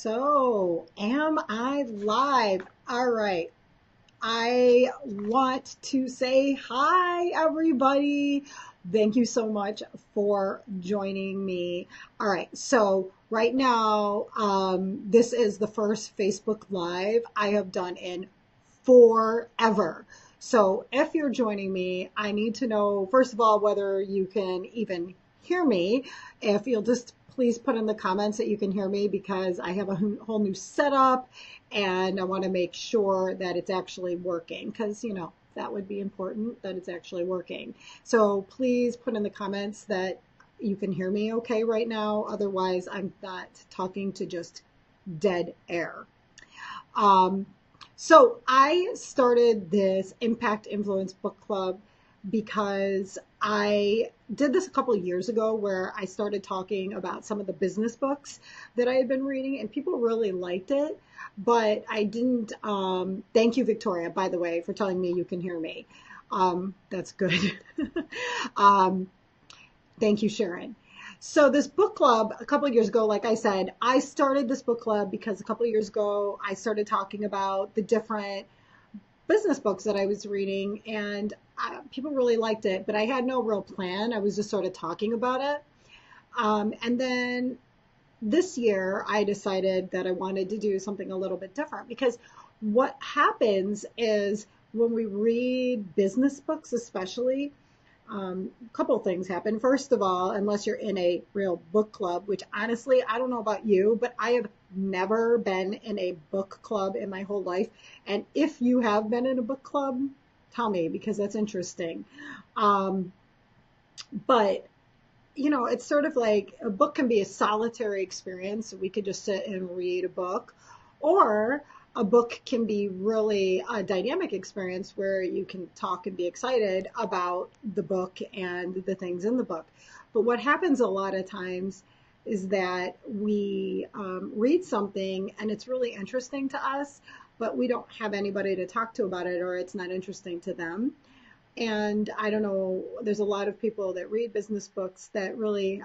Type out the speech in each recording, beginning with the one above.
So, am I live? All right. I want to say hi, everybody. Thank you so much for joining me. All right. So, right now, this is the first Facebook Live I have done in forever. So, if you're joining me, I need to know, first of all, whether you can even hear me. If you'll just please put in the comments that you can hear me because I have a whole new setup and I want to make sure that it's actually working because, that would be important that it's actually working. So please put in the comments that you can hear me okay right now. Otherwise, I'm not talking to just dead air. Um, so I started this Impact Influence Book Club because I did this a couple of years ago where I started talking about some of the business books that I had been reading and people really liked it, but I didn't. Thank you, Victoria, by the way, for telling me you can hear me. That's good. um, Thank you, Sharon. So this book club, a couple of years ago, like I said, I started this book club because a couple of years ago, I started talking about the different business books that I was reading, and people really liked it, but I had no real plan. I was just sort of talking about it. And then this year, I decided that I wanted to do something a little bit different because what happens is when we read business books, especially, a couple of things happen. First of all, unless you're in a real book club, which honestly, I don't know about you, but I have never been in a book club in my whole life. And if you have been in a book club, tell me because that's interesting. Um, but it's sort of like a book can be a solitary experience. We could just sit and read a book, or a book can be really a dynamic experience where you can talk and be excited about the book and the things in the book. But what happens a lot of times is that we read something and it's really interesting to us, but we don't have anybody to talk to about it, or it's not interesting to them. And I don't know, there's a lot of people that read business books that really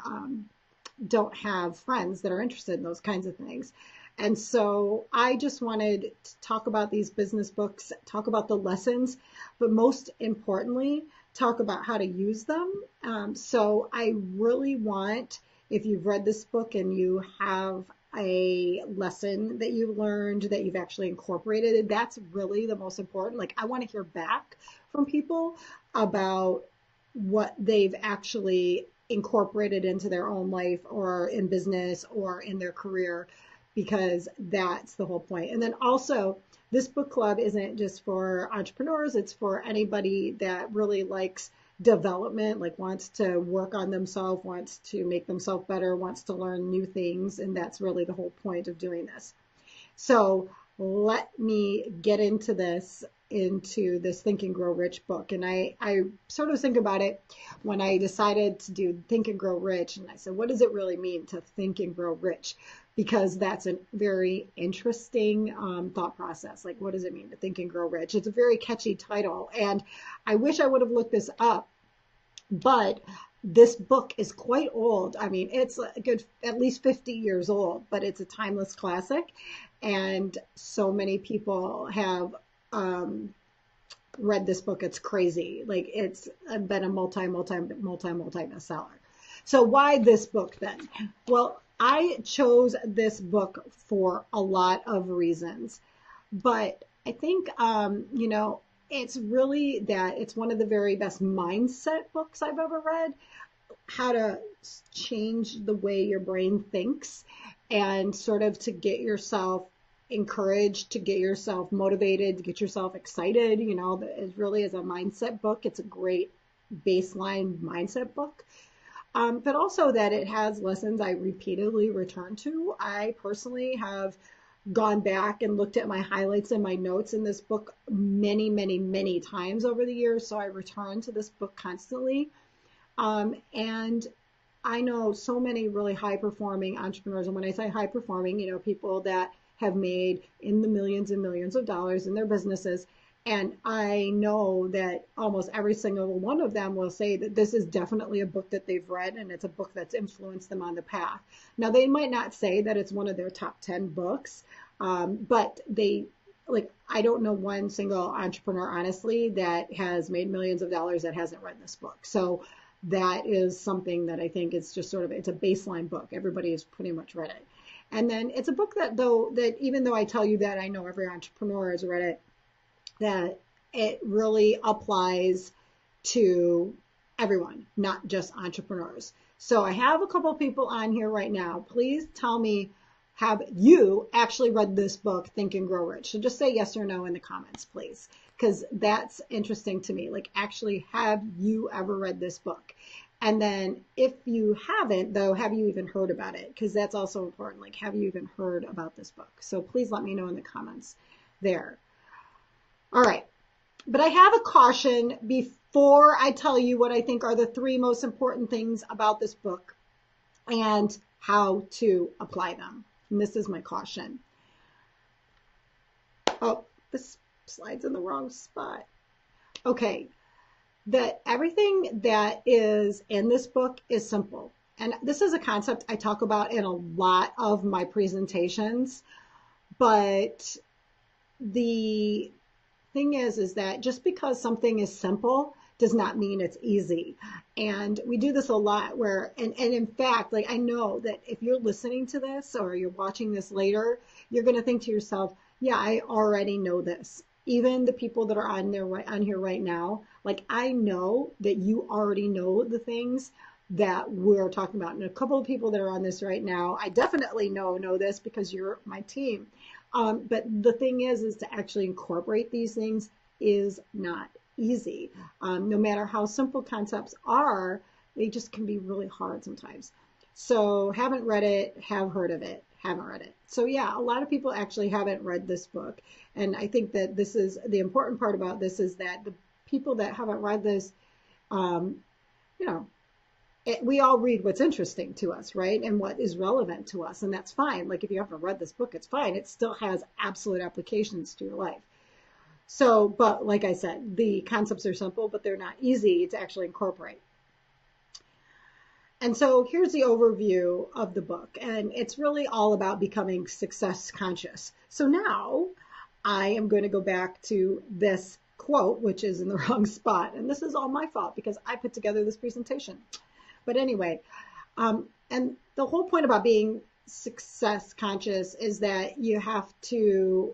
don't have friends that are interested in those kinds of things. And so I just wanted to talk about these business books, talk about the lessons, but most importantly, talk about how to use them. So I really want, if you've read this book and you have a lesson that you learned that you've actually incorporated, that's really the most important. Like, I want to hear back from people about what they've actually incorporated into their own life or in business or in their career, because that's the whole point. And then also, this book club isn't just for entrepreneurs, it's for anybody that really likes development, like wants to work on themselves, wants to make themselves better, wants to learn new things. And that's really the whole point of doing this. So let me get into this Think and Grow Rich book. And I sort of think about it when I decided to do Think and Grow Rich. And I said, what does it really mean to think and grow rich? Because that's a very interesting thought process. Like, what does it mean to think and grow rich? It's a very catchy title. And I wish I would have looked this up, but this book is quite old. I mean, it's a good at least 50 years old, but it's a timeless classic. And so many people have read this book. It's crazy. Like, it's been a multi bestseller. So why this book then? Well, I chose this book for a lot of reasons, but I think, it's really that it's one of the very best mindset books I've ever read. How to change the way your brain thinks and sort of to get yourself encouraged, to get yourself motivated, to get yourself excited. It really is a mindset book. It's a great baseline mindset book. But also that it has lessons I repeatedly return to. I personally have gone back and looked at my highlights and my notes in this book many, many, many times over the years. So I return to this book constantly. And I know so many really high performing entrepreneurs. And when I say high performing, people that have made in the millions and millions of dollars in their businesses. And I know that almost every single one of them will say that this is definitely a book that they've read and it's a book that's influenced them on the path. Now, they might not say that it's one of their top 10 books, but they, like, I don't know one single entrepreneur, honestly, that has made millions of dollars that hasn't read this book. So that is something that I think is just sort of, it's a baseline book. Everybody has pretty much read it. And then it's a book that, though, that even though I tell you that I know every entrepreneur has read it, that it really applies to everyone, not just entrepreneurs. So I have a couple of people on here right now. Please tell me, have you actually read this book, Think and Grow Rich? So just say yes or no in the comments, please, because that's interesting to me. Like, actually, have you ever read this book? And then if you haven't, though, have you even heard about it? Because that's also important. Like, have you even heard about this book? So please let me know in the comments there. All right. But I have a caution before I tell you what I think are the 3 most important things about this book and how to apply them. And this is my caution. Oh, this slide's in the wrong spot. Okay. That everything that is in this book is simple. And this is a concept I talk about in a lot of my presentations. But the thing is that just because something is simple does not mean it's easy. And we do this a lot where, and in fact, like, I know that if you're listening to this or you're watching this later, you're going to think to yourself, yeah, I already know this. Even the people that are on here right now, like, I know that you already know the things that we're talking about. And a couple of people that are on this right now, I definitely know this because you're my team. But the thing is to actually incorporate these things is not easy. No matter how simple concepts are, they just can be really hard sometimes. So haven't read it, have heard of it, haven't read it. So yeah, a lot of people actually haven't read this book. And I think that this is the important part about this is that the people that haven't read this, we all read what's interesting to us, right? And what is relevant to us. And that's fine. Like, if you haven't read this book, it's fine. It still has absolute applications to your life. So, but like I said, the concepts are simple, but they're not easy to actually incorporate. And so here's the overview of the book. And it's really all about becoming success conscious. So now I am going to go back to this quote, which is in the wrong spot. And this is all my fault because I put together this presentation. But anyway, and the whole point about being success conscious is that you have to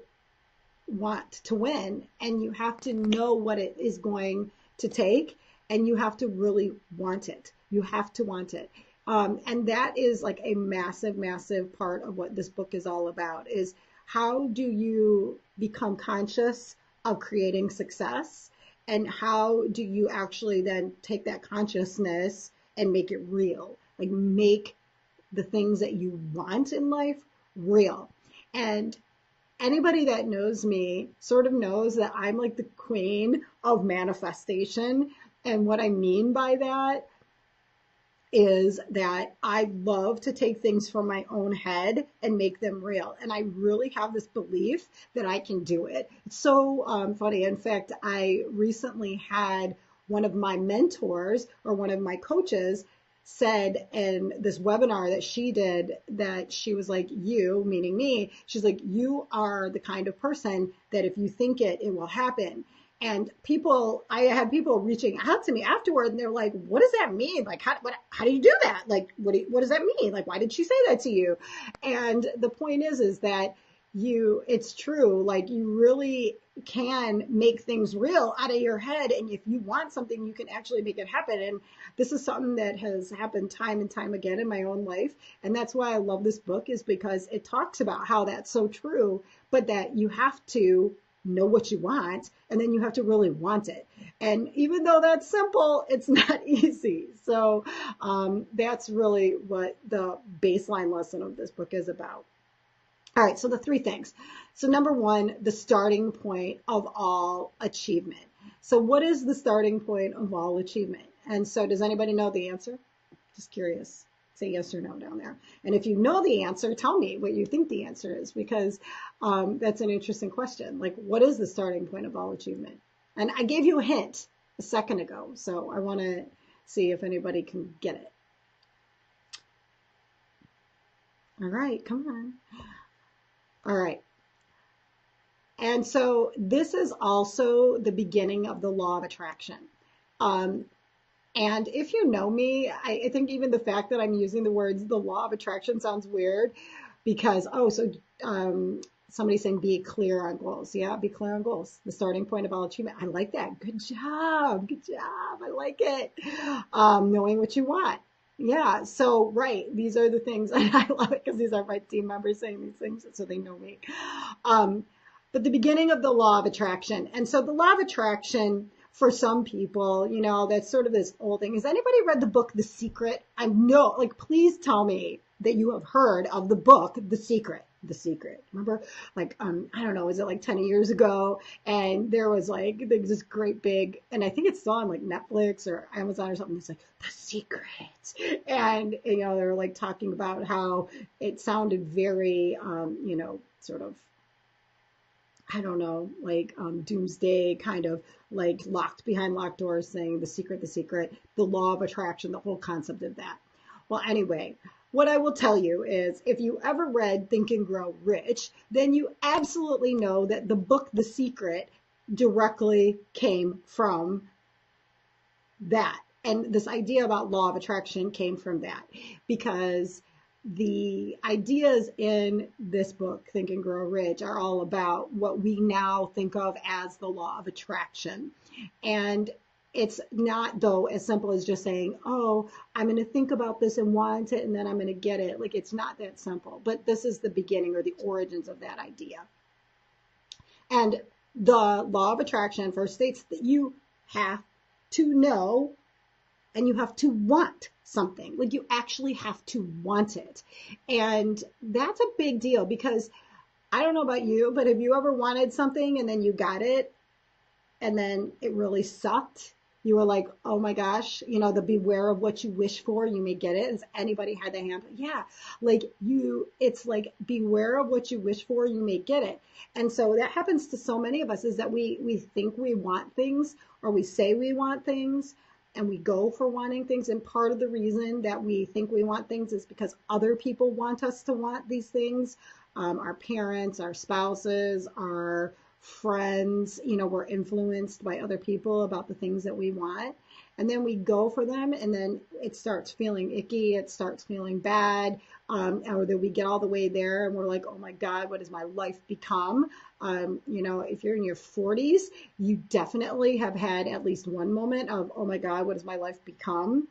want to win and you have to know what it is going to take and you have to really want it. You have to want it. And that is like a massive, massive part of what this book is all about is how do you become conscious of creating success and how do you actually then take that consciousness and make it real, like make the things that you want in life real. And anybody that knows me sort of knows that I'm like the queen of manifestation. And what I mean by that is that I love to take things from my own head and make them real. And I really have this belief that I can do it. It's so funny. In fact, I recently had one of my mentors or one of my coaches said in this webinar that she did that she was like, you, meaning me, she's like, you are the kind of person that if you think it, it will happen. And I had people reaching out to me afterward and they're like, what does that mean? Like, how do you do that? Like, what does that mean? Like, why did she say that to you? And the point is that it's true. Like, you really can make things real out of your head. And if you want something, you can actually make it happen. And this is something that has happened time and time again in my own life. And that's why I love this book is because it talks about how that's so true, but that you have to know what you want and then you have to really want it. And even though that's simple, it's not easy. So that's really what the baseline lesson of this book is about. All right, so the 3 things. So number 1, the starting point of all achievement. So what is the starting point of all achievement? And so does anybody know the answer? Just curious. Say yes or no down there. And if you know the answer, tell me what you think the answer is, because that's an interesting question. Like, what is the starting point of all achievement? And I gave you a hint a second ago, so I want to see if anybody can get it. All right, come on. All right. And so this is also the beginning of the law of attraction. Um, and if you know me, I think even the fact that I'm using the words the law of attraction sounds weird because, somebody's saying be clear on goals. Yeah, be clear on goals. The starting point of all achievement. I like that. Good job. Good job. I like it. Knowing what you want. Yeah, so right, these are the things, and I love it because these are my team members saying these things, so they know me. Um, but the beginning of the law of attraction. And so the law of attraction, for some people, that's sort of this old thing. Has anybody read the book The Secret? I know, like, please tell me that you have heard of the book The Secret. The Secret. Remember, like, I don't know, was it like 10 years ago? And there was this great big, and I think it's still on like Netflix or Amazon or something. It's like The Secret. And, they were like talking about how it sounded very, sort of, I don't know, like doomsday kind of like locked behind locked doors saying the secret, the law of attraction, the whole concept of that. Well, anyway, what I will tell you is if you ever read Think and Grow Rich, then you absolutely know that the book The Secret directly came from that. And this idea about law of attraction came from that because the ideas in this book, Think and Grow Rich, are all about what we now think of as the law of attraction. And it's not, though, as simple as just saying, oh, I'm going to think about this and want it, and then I'm going to get it. Like, it's not that simple. But this is the beginning or the origins of that idea. And the law of attraction first states that you have to know and you have to want something. Like, you actually have to want it. And that's a big deal because I don't know about you, but have you ever wanted something and then you got it and then it really sucked? You were like, oh my gosh, the beware of what you wish for, you may get it. Has anybody had that hand? Yeah, it's like beware of what you wish for, you may get it. And so that happens to so many of us is that we think we want things or we say we want things and we go for wanting things. And part of the reason that we think we want things is because other people want us to want these things. Our parents, our spouses, our friends, we're influenced by other people about the things that we want. And then we go for them and then it starts feeling icky. It starts feeling bad. Or that we get all the way there and we're like, oh my God, what has my life become? If you're in your 40s, you definitely have had at least one moment of, oh my God, what has my life become?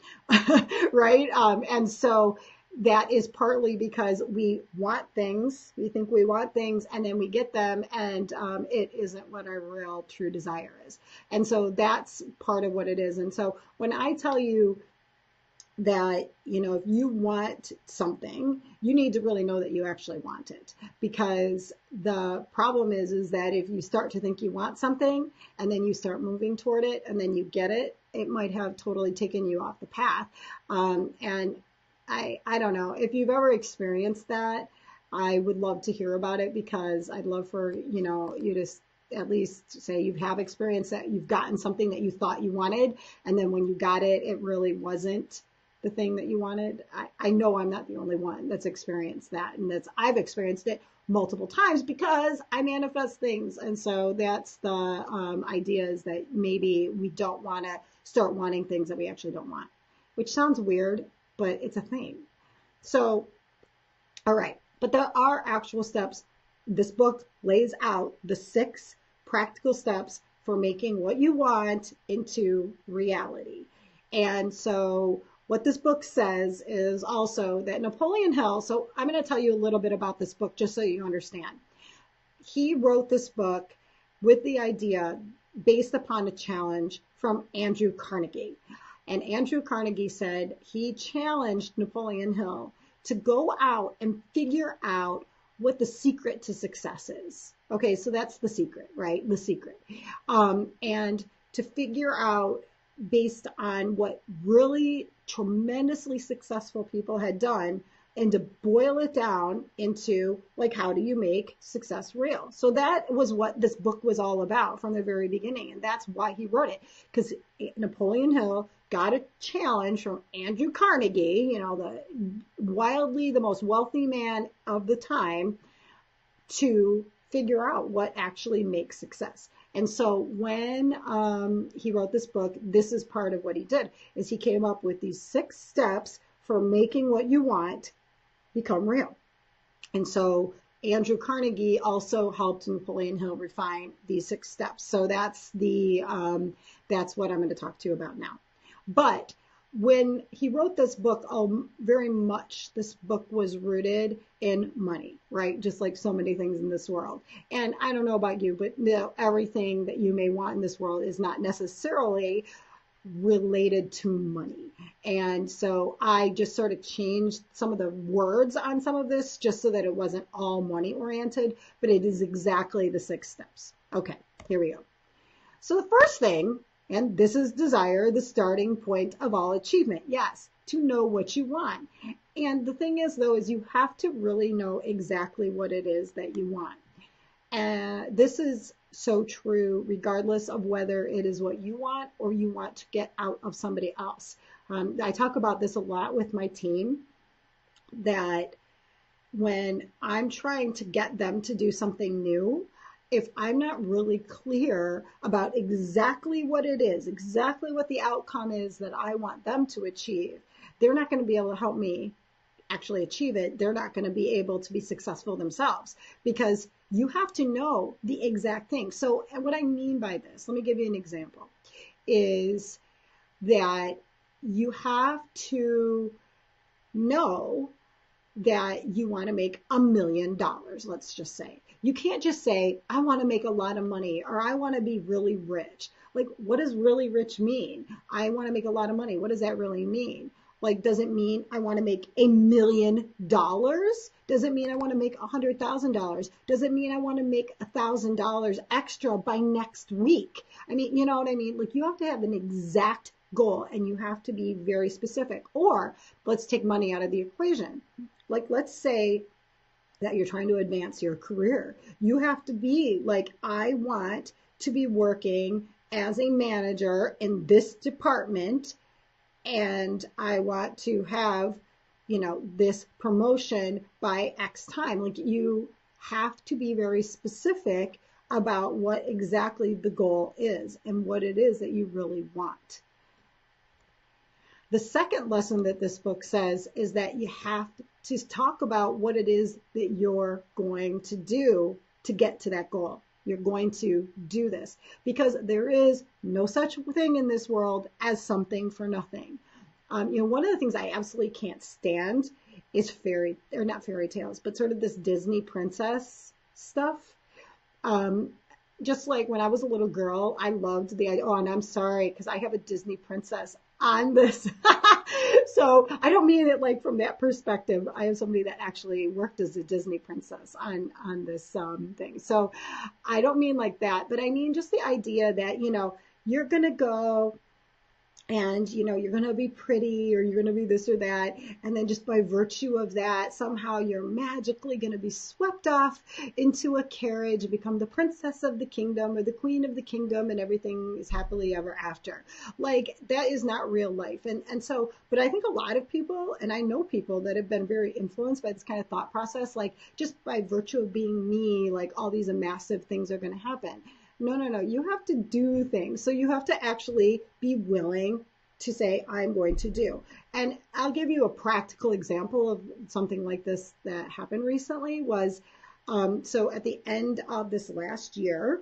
Right? And so that is partly because we want things, we think we want things, and then we get them, and it isn't what our real true desire is. And so that's part of what it is. And so when I tell you that, if you want something, you need to really know that you actually want it. Because the problem is that if you start to think you want something, and then you start moving toward it, and then you get it, it might have totally taken you off the path. And I don't know if you've ever experienced that. I would love to hear about it because I'd love for you to at least say you have experienced that you've gotten something that you thought you wanted, and then when you got it, it really wasn't the thing that you wanted. I know I'm not the only one that's experienced that, and I've experienced it multiple times because I manifest things. And so that's the idea is that maybe we don't want to start wanting things that we actually don't want, which sounds weird, but it's a thing. So, all right, but there are actual steps. This book lays out the 6 practical steps for making what you want into reality. And so what this book says is also that Napoleon Hill, so I'm going to tell you a little bit about this book just so you understand. He wrote this book with the idea based upon a challenge from Andrew Carnegie. And Andrew Carnegie said he challenged Napoleon Hill to go out and figure out what the secret to success is. Okay, so that's the secret, right? The secret. And to figure out based on what really tremendously successful people had done, and to boil it down into like, how do you make success real? So that was what this book was all about from the very beginning. And that's why he wrote it, because Napoleon Hill got a challenge from Andrew Carnegie, the most wealthy man of the time, to figure out what actually makes success. And so when he wrote this book, this is part of what he did, is he came up with these 6 steps for making what you want become real. And so Andrew Carnegie also helped Napoleon Hill refine these 6 steps. So that's what I'm going to talk to you about now. But when he wrote this book, very much this book was rooted in money, right? Just like so many things in this world. And I don't know about you, but everything that you may want in this world is not necessarily related to money. And so I just sort of changed some of the words on some of this just so that it wasn't all money oriented, but it is exactly the 6 steps. Okay, here we go. So the first thing, and this is desire, the starting point of all achievement. Yes, to know what you want. And the thing is, though, is you have to really know exactly what it is that you want. And this is so true regardless of whether it is what you want or you want to get out of somebody else. I talk about this a lot with my team, that when I'm trying to get them to do something new, if I'm not really clear about exactly what it is, exactly what the outcome is that I want them to achieve, they're not going to be able to help me actually achieve it. They're not going to be able to be successful themselves, because you have to know the exact thing. So what I mean by this, let me give you an example, is that you have to know that you want to make $1 million, let's just say. You can't just say, I want to make a lot of money, or I want to be really rich. Like, what does really rich mean? I want to make a lot of money. What does that really mean? Like, does it mean I want to make $1 million? Does it mean I want to make $100,000? Does it mean I want to make $1,000 extra by next week? I mean, you know what I mean? Like, you have to have an exact goal, and you have to be very specific. Or let's take money out of the equation. Like, let's say that you're trying to advance your career. You have to be like, I want to be working as a manager in this department, and I want to have, this promotion by X time. Like, you have to be very specific about what exactly the goal is and what it is that you really want. The second lesson that this book says is that you have to talk about what it is that you're going to do to get to that goal. You're going to do this, because there is no such thing in this world as something for nothing. One of the things I absolutely can't stand is not fairy tales, but sort of this Disney princess stuff. Just like when I was a little girl, I loved the idea. Oh, and I'm sorry, because I have a Disney princess on this. So I don't mean it like from that perspective. I have somebody that actually worked as a Disney princess on this thing. So I don't mean like that, but I mean just the idea that, you're going to go and, you're going to be pretty, or you're going to be this or that. And then just by virtue of that, somehow you're magically going to be swept off into a carriage, become the princess of the kingdom or the queen of the kingdom, and everything is happily ever after. Like, that is not real life. And so, but I think a lot of people, and I know people that have been very influenced by this kind of thought process, like just by virtue of being me, like all these massive things are going to happen. No. You have to do things. So you have to actually be willing to say, I'm going to do. And I'll give you a practical example of something like this that happened recently. Was so at the end of this last year,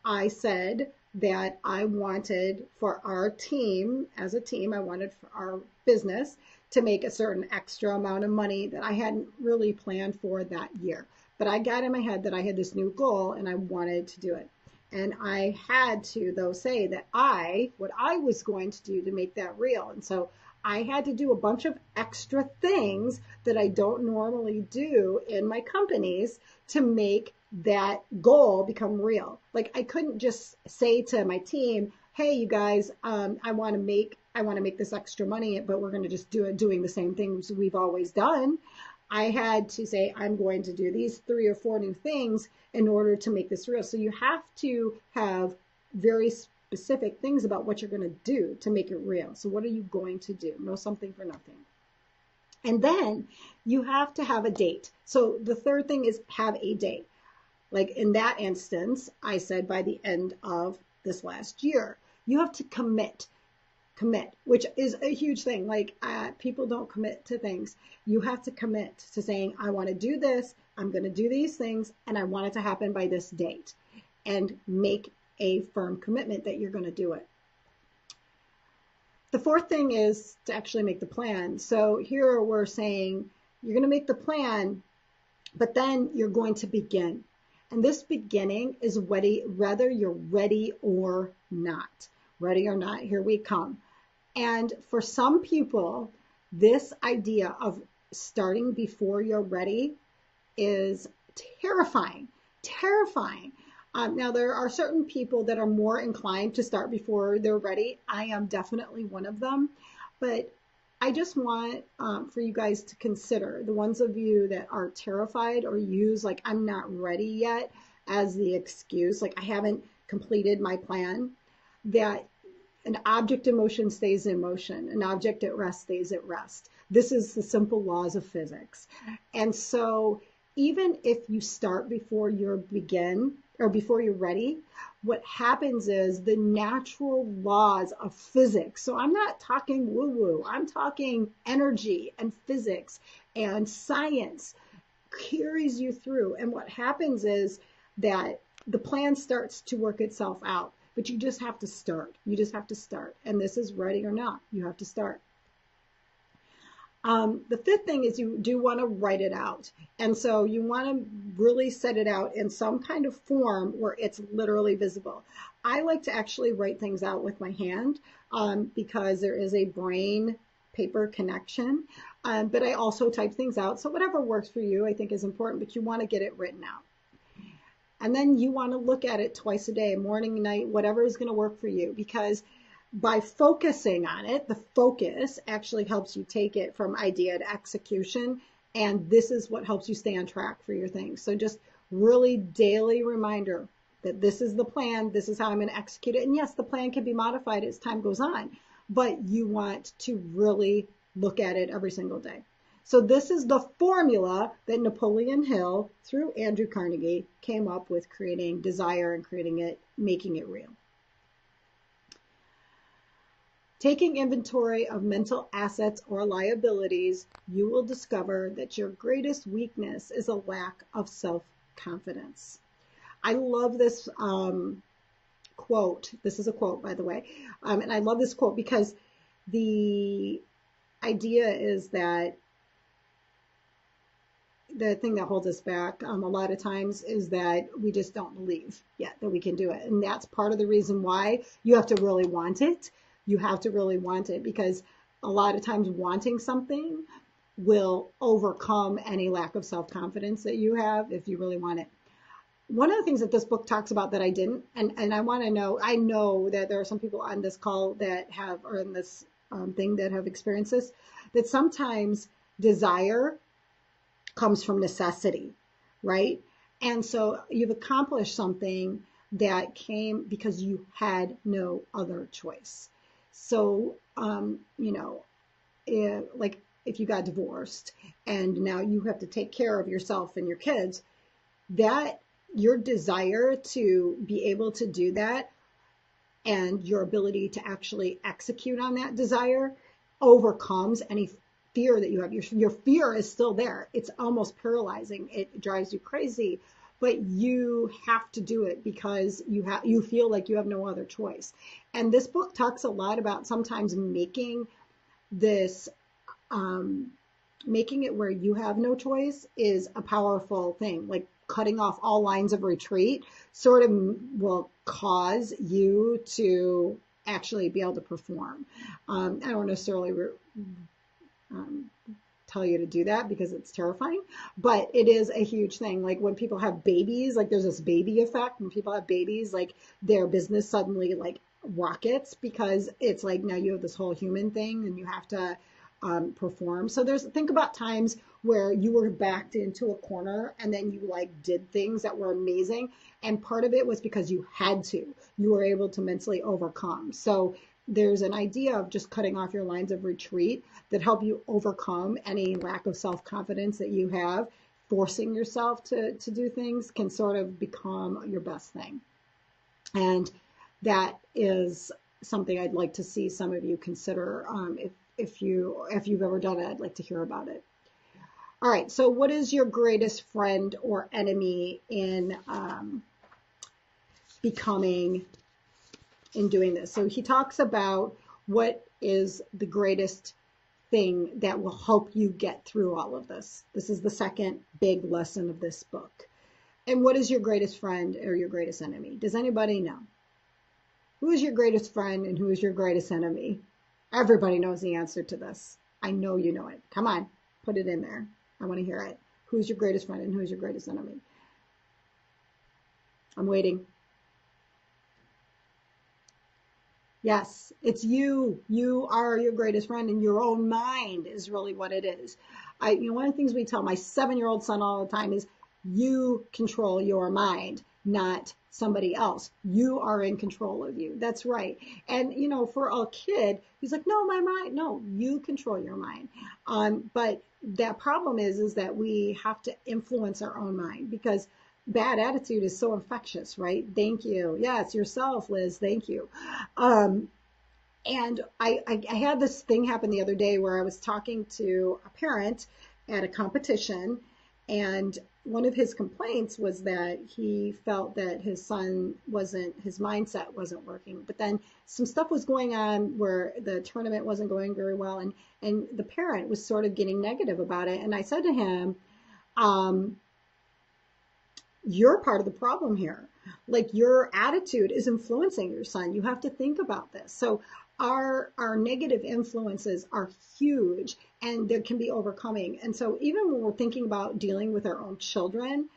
I said that I wanted for our team, as a team, I wanted for our business to make a certain extra amount of money that I hadn't really planned for that year. But I got in my head that I had this new goal and I wanted to do it. And I had to, though, say that what I was going to do to make that real. And so I had to do a bunch of extra things that I don't normally do in my companies to make that goal become real. Like, I couldn't just say to my team, hey, you guys, I want to make this extra money, but we're going to just do it doing the same things we've always done. I had to say, I'm going to do these 3 or 4 new things in order to make this real. So you have to have very specific things about what you're going to do to make it real. So what are you going to do? No something for nothing. And then you have to have a date. So the third thing is have a date. Like in that instance, I said by the end of this last year, you have to commit, which is a huge thing. Like people don't commit to things. You have to commit to saying, I want to do this, I'm going to do these things, and I want it to happen by this date, and make a firm commitment that you're going to do it. The fourth thing is to actually make the plan. So here we're saying you're going to make the plan, but then you're going to begin. And this beginning is whether you're ready or not. Ready or not, here we come. And for some people, this idea of starting before you're ready is terrifying, terrifying. Now, there are certain people that are more inclined to start before they're ready. I am definitely one of them. But I just want for you guys to consider, the ones of you that are terrified or use like I'm not ready yet as the excuse, like I haven't completed my plan, that an object in motion stays in motion. An object at rest stays at rest. This is the simple laws of physics. And so even if you start before you begin or before you're ready, what happens is the natural laws of physics. So I'm not talking woo-woo. I'm talking energy and physics and science carries you through. And what happens is that the plan starts to work itself out. But you just have to start. You just have to start. And this is ready or not. You have to start. The fifth thing is you do want to write it out. And so you want to really set it out in some kind of form where it's literally visible. I like to actually write things out with my hand because there is a brain paper connection. But I also type things out. So whatever works for you, I think is important, but you want to get it written out. And then you want to look at it twice a day, morning, night, whatever is going to work for you, because by focusing on it, the focus actually helps you take it from idea to execution. And this is what helps you stay on track for your things. So just really daily reminder that this is the plan. This is how I'm going to execute it. And yes, the plan can be modified as time goes on, but you want to really look at it every single day. So this is the formula that Napoleon Hill, through Andrew Carnegie, came up with creating desire and creating it, making it real. Taking inventory of mental assets or liabilities, you will discover that your greatest weakness is a lack of self-confidence. I love this quote. This is a quote, by the way. And I love this quote because the idea is that the thing that holds us back a lot of times is that we just don't believe yet that we can do it. And that's part of the reason why you have to really want it. You have to really want it, because a lot of times wanting something will overcome any lack of self-confidence that you have if you really want it. One of the things that this book talks about that I didn't, and I want to know, I know that there are some people on this call that have, or in this thing that have experienced this, that sometimes desire comes from necessity, right? And so you've accomplished something that came because you had no other choice. So, like if you got divorced and now you have to take care of yourself and your kids, that your desire to be able to do that and your ability to actually execute on that desire overcomes any fear that you have. Your fear is still there. It's almost paralyzing. It drives you crazy, but you have to do it because you feel like you have no other choice. And this book talks a lot about sometimes making this, making it where you have no choice is a powerful thing. Like cutting off all lines of retreat sort of will cause you to actually be able to perform. I don't necessarily tell you to do that because it's terrifying, but it is a huge thing. Like when people have babies, like there's this baby effect. When people have babies, like their business suddenly like rockets because it's like now you have this whole human thing and you have to perform. So think about times where you were backed into a corner and then you like did things that were amazing. And part of it was because you had to, you were able to mentally overcome. So there's an idea of just cutting off your lines of retreat that help you overcome any lack of self-confidence that you have. Forcing yourself to do things can sort of become your best thing. And that is something I'd like to see some of you consider. If you've ever done it, I'd like to hear about it. All right. So what is your greatest friend or enemy in doing this? So he talks about what is the greatest thing that will help you get through all of this. This is the second big lesson of this book. And what is your greatest friend or your greatest enemy? Does anybody know? Who is your greatest friend and who is your greatest enemy? Everybody knows the answer to this. I know you know it. Come on, put it in there. I want to hear it. Who's your greatest friend and who's your greatest enemy? I'm waiting. Yes, it's you. You are your greatest friend, and your own mind is really what it is. One of the things we tell my 7-year-old son all the time is you control your mind, not somebody else. You are in control of you. That's right. And, for a kid, he's like, no, my mind. No, you control your mind. But that problem is that we have to influence our own mind because bad attitude is so infectious, right? Thank you. Yes, yourself, Liz. Thank you. And I had this thing happen the other day where I was talking to a parent at a competition, and one of his complaints was that he felt that his mindset wasn't working. But then some stuff was going on where the tournament wasn't going very well, and the parent was sort of getting negative about it. And I said to him, you're part of the problem here. Like your attitude is influencing your son. You have to think about this. So our negative influences are huge and there can be overcoming. And so even when we're thinking about dealing with our own children,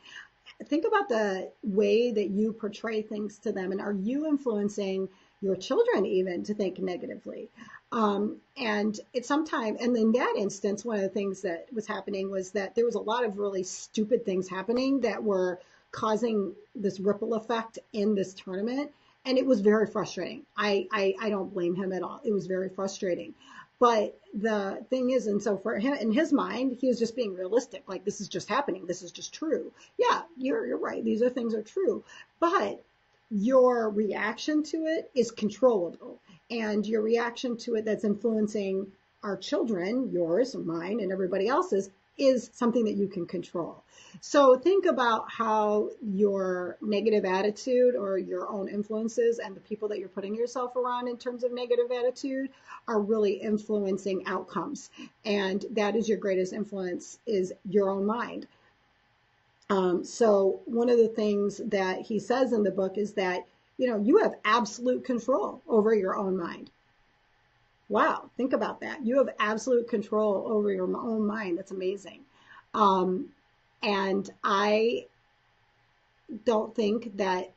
think about the way that you portray things to them. And are you influencing your children even to think negatively? And it's sometimes, and in that instance, one of the things that was happening was that there was a lot of really stupid things happening that were causing this ripple effect in this tournament. And it was very frustrating. I don't blame him at all. It was very frustrating. But the thing is, and so for him, in his mind, he was just being realistic. Like, this is just happening. This is just true. Yeah, you're right. These things are true. But your reaction to it is controllable. And your reaction to it that's influencing our children, yours, mine, and everybody else's, is something that you can control. So think about how your negative attitude or your own influences and the people that you're putting yourself around in terms of negative attitude are really influencing outcomes. And that is your greatest influence, is your own mind. So one of the things that he says in the book is that, you have absolute control over your own mind. Wow, think about that. You have absolute control over your own mind. That's amazing. And I don't think that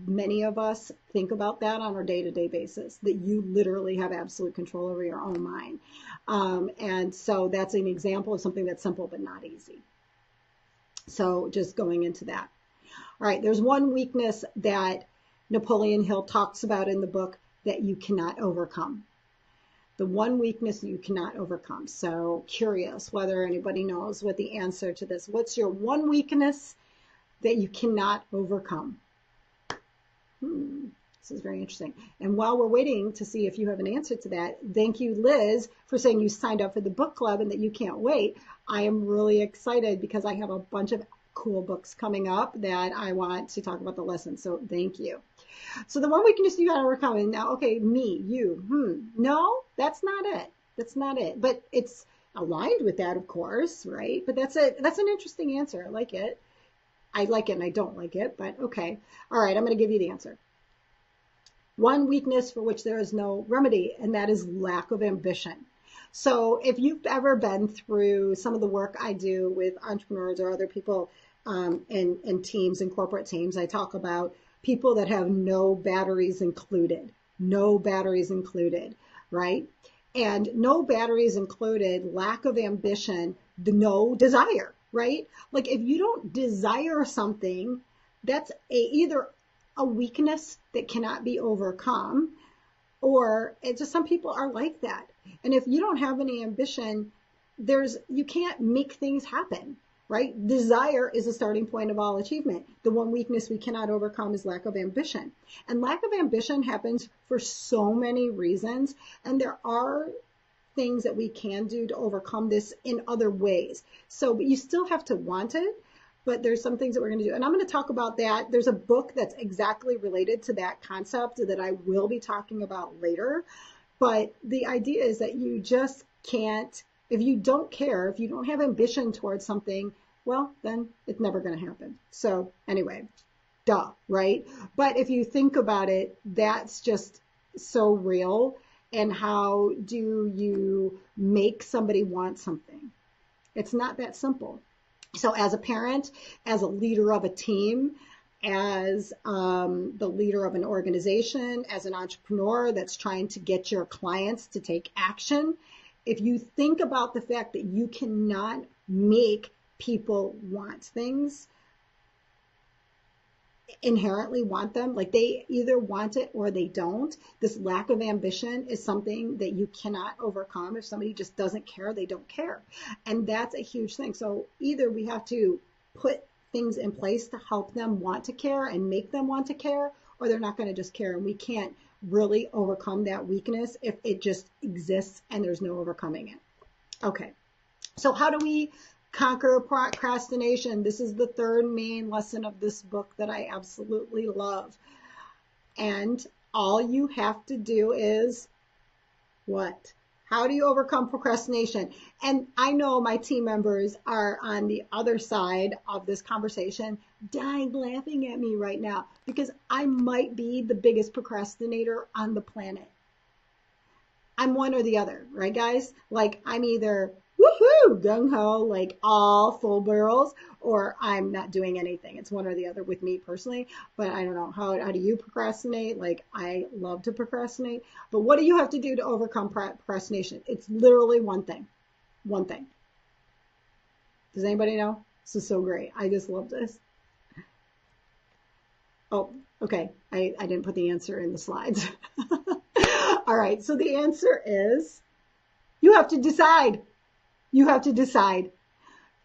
many of us think about that on our day-to-day basis, that you literally have absolute control over your own mind. And so that's an example of something that's simple but not easy. So just going into that. All right, there's one weakness that Napoleon Hill talks about in the book that you cannot overcome. The one weakness you cannot overcome. So curious whether anybody knows what the answer to this. What's your one weakness that you cannot overcome? This is very interesting. And while we're waiting to see if you have an answer to that, thank you, Liz, for saying you signed up for the book club and that you can't wait. I am really excited because I have a bunch of cool books coming up that I want to talk about the lessons. So thank you. So the one weakness you got to overcome, and now, okay, me, you, no, that's not it. That's not it. But it's aligned with that, of course, right? But that's an interesting answer. I like it. I like it and I don't like it, but okay. All right, I'm going to give you the answer. One weakness for which there is no remedy, and that is lack of ambition. So if you've ever been through some of the work I do with entrepreneurs or other people in teams and corporate teams, I talk about people that have no batteries included, right? And no batteries included, lack of ambition, no desire, right? Like if you don't desire something, that's either a weakness that cannot be overcome, or it's just some people are like that. And if you don't have any ambition, you can't make things happen, right? Desire is the starting point of all achievement. The one weakness we cannot overcome is lack of ambition. And lack of ambition happens for so many reasons. And there are things that we can do to overcome this in other ways. So, but you still have to want it. But there's some things that we're going to do. And I'm going to talk about that. There's a book that's exactly related to that concept that I will be talking about later. But the idea is that you just can't, if you don't care, if you don't have ambition towards something, well, then it's never going to happen. So anyway, duh, right? But if you think about it, that's just so real. And how do you make somebody want something? It's not that simple. So as a parent, as a leader of a team, as the leader of an organization, as an entrepreneur that's trying to get your clients to take action, if you think about the fact that you cannot make people want things, inherently want them, like they either want it or they don't. This lack of ambition is something that you cannot overcome. If somebody just doesn't care, they don't care. And that's a huge thing. So either we have to put things in place to help them want to care and make them want to care, or they're not going to just care. And we can't really overcome that weakness if it just exists and there's no overcoming it. Okay. So how do we conquer procrastination? This is the third main lesson of this book that I absolutely love. And all you have to do is what? How do you overcome procrastination? And I know my team members are on the other side of this conversation, dying laughing at me right now, because I might be the biggest procrastinator on the planet. I'm one or the other, right, guys? Like I'm either woohoo, gung-ho, like all full barrels, or I'm not doing anything. It's one or the other with me personally, but I don't know. How do you procrastinate? Like I love to procrastinate, but what do you have to do to overcome procrastination? It's literally one thing. One thing. Does anybody know? This is so great. I just love this. Oh, okay. I didn't put the answer in the slides. All right. So the answer is you have to decide. You have to decide.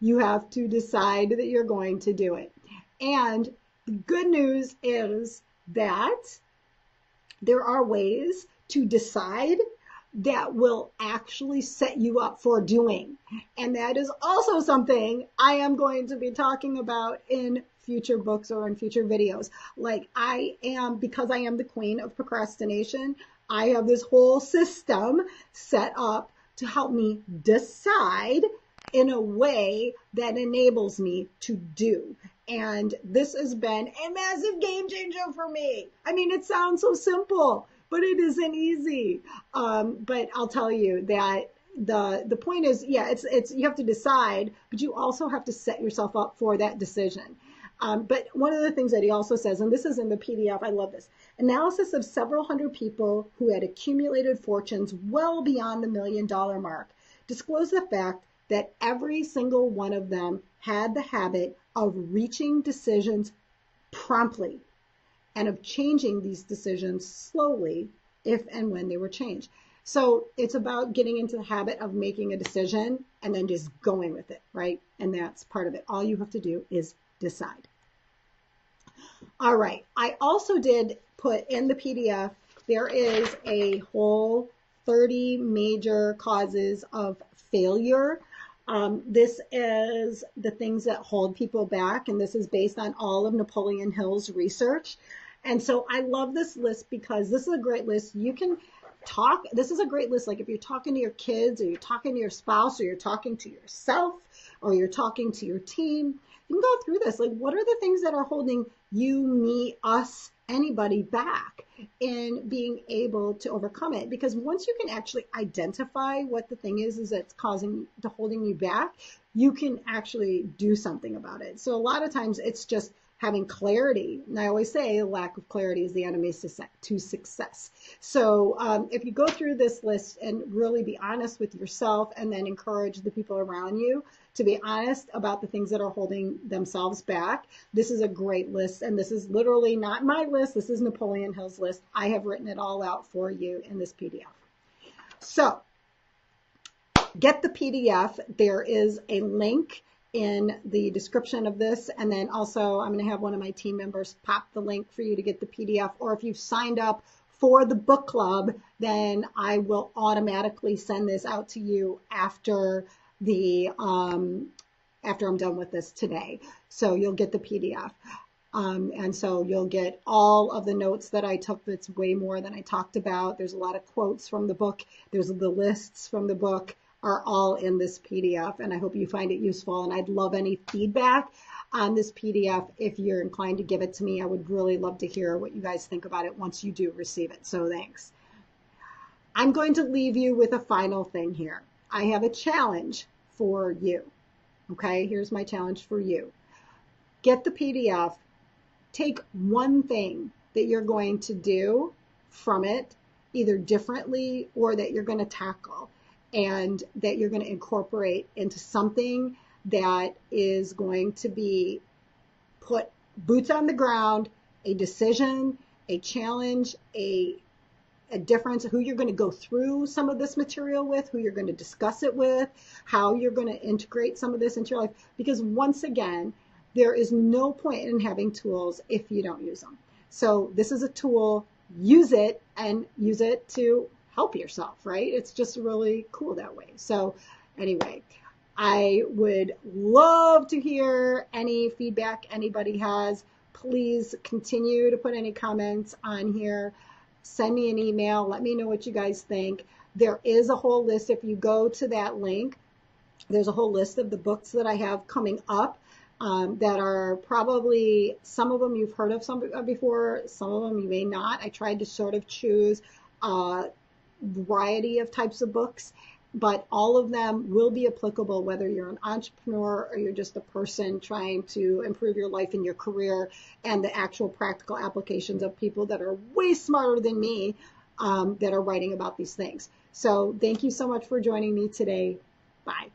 You have to decide that you're going to do it. And the good news is that there are ways to decide that will actually set you up for doing. And that is also something I am going to be talking about in future books or in future videos. Like because I am the queen of procrastination, I have this whole system set up to help me decide in a way that enables me to do. And this has been a massive game changer for me. I mean, it sounds so simple, but it isn't easy. But I'll tell you that the point is, yeah, it's you have to decide, but you also have to set yourself up for that decision. But one of the things that he also says, and this is in the PDF, I love this, analysis of several hundred people who had accumulated fortunes well beyond the $1 million mark disclosed the fact that every single one of them had the habit of reaching decisions promptly and of changing these decisions slowly if and when they were changed. So it's about getting into the habit of making a decision and then just going with it, right? And that's part of it. All you have to do is decide. All right. I also did put in the PDF, there is a whole 30 major causes of failure. This is the things that hold people back, and this is based on all of Napoleon Hill's research. And so I love this list because this is a great list. You can talk, this is a great list, like if you're talking to your kids or you're talking to your spouse or you're talking to yourself or you're talking to your team, you can go through this. Like, what are the things that are holding you, me, us, anybody back in being able to overcome it? Because once you can actually identify what the thing is that's holding you back, you can actually do something about it. So a lot of times it's just having clarity. And I always say lack of clarity is the enemy to success. So if you go through this list and really be honest with yourself, and then encourage the people around you to be honest about the things that are holding themselves back, this is a great list. And this is literally not my list. This is Napoleon Hill's list. I have written it all out for you in this PDF. So get the PDF. There is a link in the description of this. And then also I'm going to have one of my team members pop the link for you to get the PDF. Or if you've signed up for the book club, then I will automatically send this out to you after after I'm done with this today. So you'll get the PDF. And so you'll get all of the notes that I took. That's way more than I talked about. There's a lot of quotes from the book. There's the lists from the book are all in this PDF, and I hope you find it useful. And I'd love any feedback on this PDF. If you're inclined to give it to me, I would really love to hear what you guys think about it once you do receive it. So thanks. I'm going to leave you with a final thing here. I have a challenge for you. Okay, here's my challenge for you. Get the PDF. Take one thing that you're going to do from it, either differently or that you're going to tackle, and that you're going to incorporate into something that is going to be put boots on the ground, a decision, a challenge, a difference, who you're going to go through some of this material with, who you're going to discuss it with, how you're going to integrate some of this into your life. Because once again, there is no point in having tools if you don't use them. So this is a tool. Use it, and use it to help yourself, right? It's just really cool that way. So anyway, I would love to hear any feedback anybody has. Please continue to put any comments on here. Send me an email. Let me know what you guys think. There is a whole list. If you go to that link, there's a whole list of the books that I have coming up that are probably, some of them you've heard of some before, some of them you may not. I tried to sort of choose a variety of types of books, but all of them will be applicable whether you're an entrepreneur or you're just a person trying to improve your life and your career, and the actual practical applications of people that are way smarter than me that are writing about these things. So thank you so much for joining me today. Bye.